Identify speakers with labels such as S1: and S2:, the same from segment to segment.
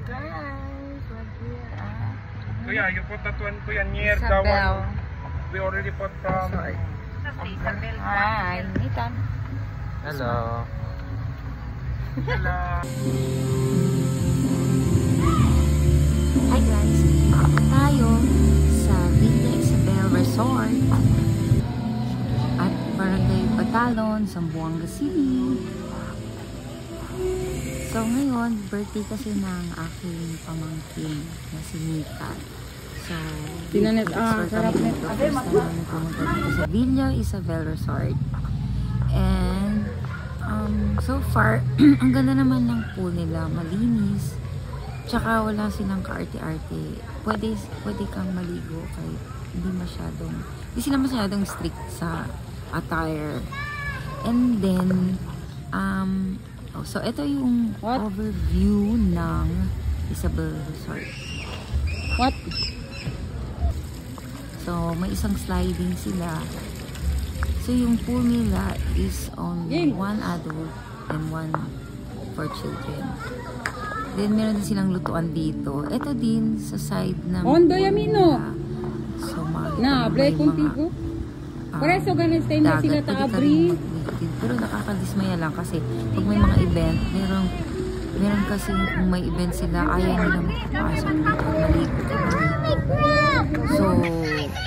S1: Guys, we're here at
S2: Kuya, you put that one, Kuya, near the
S1: Isabel.
S2: one we already put from...
S1: Hi, Nitan.
S3: Hello.
S2: Hello.
S1: Hi guys, ako tayo sa Villa Isabel Resort at Barangay Batalon, Zamboanga City. So ngayon, birthday kasi ng aking pamangkin na si Mika. So,
S4: sarap net.
S1: first time pumunta dito sa Villa Isabel Resort. And so far, ang ganda naman ng pool nila, malinis. Tsaka wala silang kaarte-arte. Pwede kang maligo kahit hindi sila masyadong strict sa attire. And then, so ito yung overview ng Isabel Resort.
S4: What?
S1: So, may isang sliding sila. So, yung pool nila is only one adult and one for children. Then, meron din silang lutuan dito. Ito din sa side ng
S4: Ondo Yamino.
S1: So,
S4: Na, play contigo. Pareso ganun stainless sila taabri.
S1: Pero nakakadismaya lang kasi pag may mga event, meron kasi kung may event sila, ayaw nila magpapasok dito at maligo. So,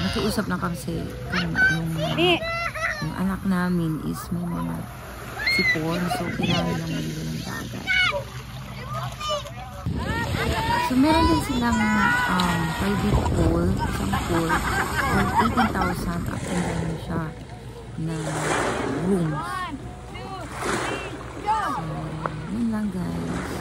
S1: nakiusap na kasi kung yung anak namin is may mga sipon, so kailangan lang maligo ng dagat. So, meron din silang private pool, isang pool, for 18,000 up and down siya na rooms. So, yun lang guys.